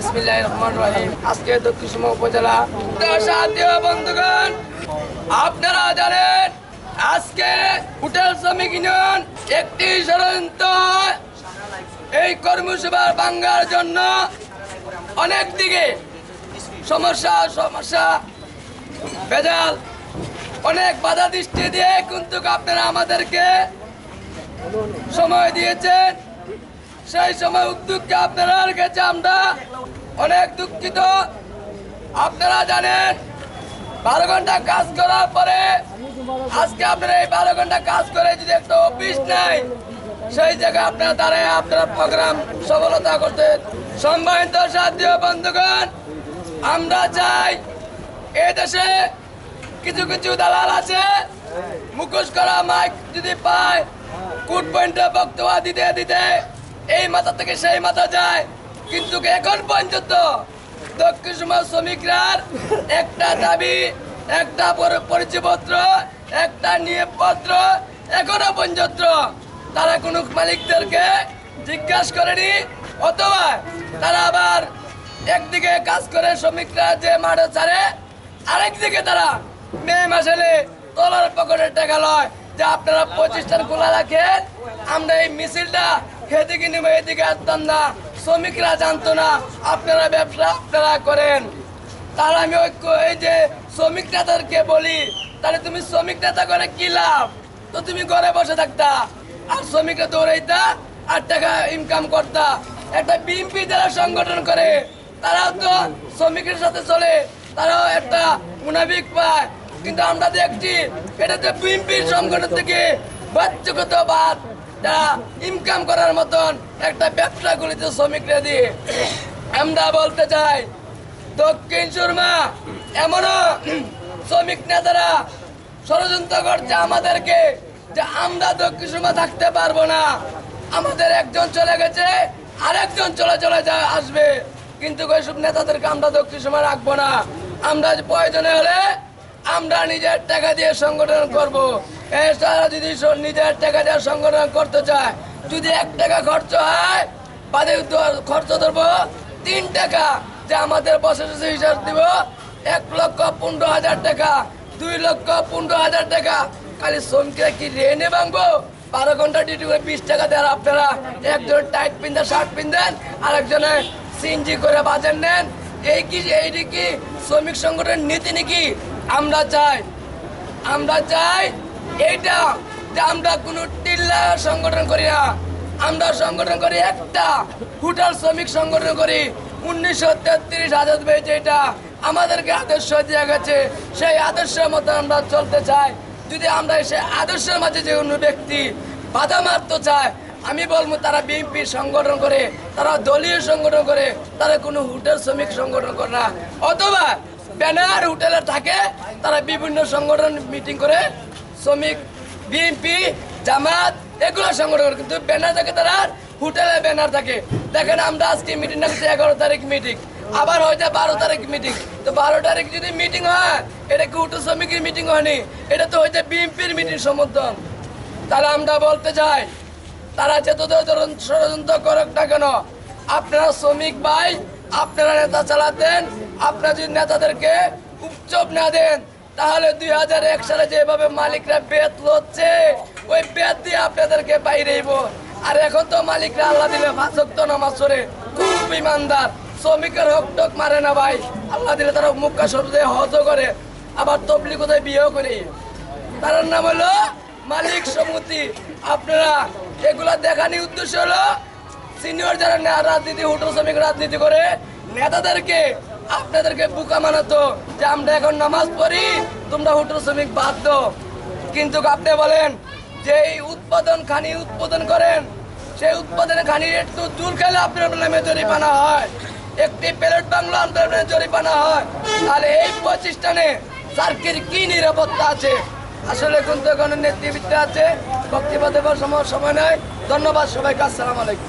বিসমিল্লাহির রহমানির রহিম। আজকে দক্ষিণ সুরমা উপজেলা সাথীয় বন্ধুগণ, আপনারা জানেন আজকে হোটেল শ্রমিক ইউনিয়ন একটি ষড়যন্ত্র এই কর্মসভা ভাঙার জন্য অনেক দিকে সমস্যা ভেজাল অনেক বাধা দৃষ্টি দিয়ে কিন্তু আপনারা আমাদেরকে সময় দিয়েছেন। সেই সময় উদ্যোগকে আপনারা গেছে, আমরা অনেক দুঃখিত। আপনারা জানেন 12 ঘন্টা কাজ করার পরে আজকে আপনারা এই 12 ঘন্টা কাজ করে যদি একটা অফিস নাই, সেই জায়গায় আপনারা দাঁড়ায় আপনারা প্রোগ্রাম সফলতা করতে। সম্মানিত সাথী বন্ধুগণ, আমরা চাই এই দেশে কিছু কিছু দালাল আছে, মুখোশ করা মাইক যদি পায় কুট পয়েন্টে বক্তব্য দিতে দিতে এই মাথা থেকে সেই মাথা যায়। কিন্তু এখন পর্যন্ত দক্ষিণ সুরমা শ্রমিকরার একটা দাবি, একটা পরিচয়পত্র, একটা নিয়োগপত্র এখনো পর্যন্ত তারা কোনো মালিকদেরকে জিজ্ঞাসা করেনি, অথবা তারা আবার একদিকে কাজ করে শ্রমিকরা যে মাঠে ছাড়ে, আরেকদিকে তারা মে মাসে তলার পকেটে টাকা লয় যে আপনারা প্রতিষ্ঠান খোলা রাখেন, আমরা এই মিছিলটা সেদিকে নিব এদিকে আসতাম না, শ্রমিকরা জানতো না আপনারা ব্যবসা আপনারা করেন। তার আমি এই যে শ্রমিক নেতাদেরকে বলি, তাহলে তুমি শ্রমিক নেতা করে কি লাভ? তো তুমি ঘরে বসে থাকতা আর শ্রমিকরা দৌড়াইতা আর টাকা ইনকাম করতা। একটা বিএনপি যারা সংগঠন করে তারাও তো শ্রমিকের সাথে চলে, তারাও একটা মুনাফিক পায়। কিন্তু আমরা দেখছি এটা তো বিএনপির সংগঠন থেকে বাচ্চকতাবাদ যারা ইনকাম করার মতন একটা ব্যবসা করেছে শ্রমিকরা দিয়ে। আমরা বলতে চাই দক্ষিণ সুরমা এমনও শ্রমিক নেতারা ষড়যন্ত্র করছে আমাদেরকে যে আমরা দক্ষিণ সুরমা থাকতে পারবো না, আমাদের একজন চলে গেছে আরেকজন চলে আসবে, কিন্তু ওইসব নেতাদেরকে আমরা দক্ষিণ সুরমা রাখবো না। আমরা প্রয়োজনে হলে আমরা নিজের টাকা দিয়ে সংগঠন করবো। এছাড়া যদি নিজের টাকা দিয়ে সংগঠন করতে চায়, যদি 1 টাকা খরচ হয় বাদে খরচ ধরবো 3 টাকা, যে আমাদের বছর হিসাব দিব 1,15,000 টাকা, 2,15,000 টাকা। খালি শ্রমিকরা কি রেনে ভাঙবো? 12 ঘন্টা ডিউটি করে 20 টাকা দেন আপনারা, একজন টাইট পিন্ধা শার্ট পিন্ধেন আর একজনে সিনজি করে বাজেন নেন। এইটি কি শ্রমিক সংগঠনের নীতি নাকি? আমরা চাই এইটা যে আমরা কোনো টিল্লা সংগঠন করি না, আমরা সংগঠন করি একটা হোটেল শ্রমিক সংগঠন করি। 1933 আজাদ পেয়েছে, এটা আমাদেরকে আদর্শ দেওয়া গেছে, সেই আদর্শের মতো আমরা চলতে চাই। যদি আমরা সেই আদর্শের মাঝে যে কোনো ব্যক্তি বাধা মারতে চায়, আমি বলবো তারা বিএনপি সংগঠন করে, তারা দলীয় সংগঠন করে, তারা কোনো হোটেল শ্রমিক সংগঠন করে না, অথবা ব্যানার হোটেলে থাকে, তারা বিভিন্ন সংগঠন মিটিং করে শ্রমিক বিএনপি জামাত এগুলো সংগঠন করে, কিন্তু ব্যানার থাকে তারা হোটেলে ব্যানার থাকে। দেখেন আমরা আজকে মিটিং রাখছি 11 তারিখ মিটিং, আবার হয়তো 12 তারিখ মিটিং। তো 12 তারিখ যদি মিটিং হয়, এটা কি হোটেল শ্রমিকের মিটিং হয়নি, এটা তো হয়তো বিএনপির মিটিং সমর্থন। তাহলে আমরা বলতে চাই তারা যত ধরুন ষড়যন্ত্র করুক না কেন, আপনারা শ্রমিক ভাই, আপনারা নেতা চালাতেন, আপনারা যদি নেতাদেরকে উৎসব না দেন, তাহলে 2001 সালে যেভাবে মালিকরা বেত লচ্ছে, ওই বেত দিয়ে আপনাদেরকে বাইরেইব। আর এখন তো মালিকরা আল্লাহ দিলে 5 ওয়াক্ত নামাজ পড়ে, খুব ইমানদার, শ্রমিকের হক টক মারে না ভাই। আল্লাহ দিলে তারা মুক্কা সরদে হজও করে, আবার তবলিগতে বিয়েও করে। তার নাম হলো মালিক সমিতি। আপনারা এগুলা দেখানি উদ্দেশ্য হলো সিনিয়র যারা রাজনীতি, হোটেল শ্রমিক রাজনীতি করে নেতাদেরকে আপনাদেরকে বোকা মানাতো যে আমরা এখন নামাজ পড়ি, তোমরা হোটেল শ্রমিক বাদ দাও। কিন্তু আপনি বলেন যে এই উৎপাদন করেন, সেই উৎপাদনের খানি একটু চুল খেলে আপনার নামে জরিমানা হয়, একটি প্লেট বাংলা আপনার জরিমানা হয়। তাহলে এই প্রতিষ্ঠানে সার্কের কি নিরাপত্তা আছে? আসলে কিন্তু কোনো নেতৃবৃত্ত আছে, বক্তব্য দেবার সময় নয়। ধন্যবাদ সবাইকে, আসসালামু আলাইকুম।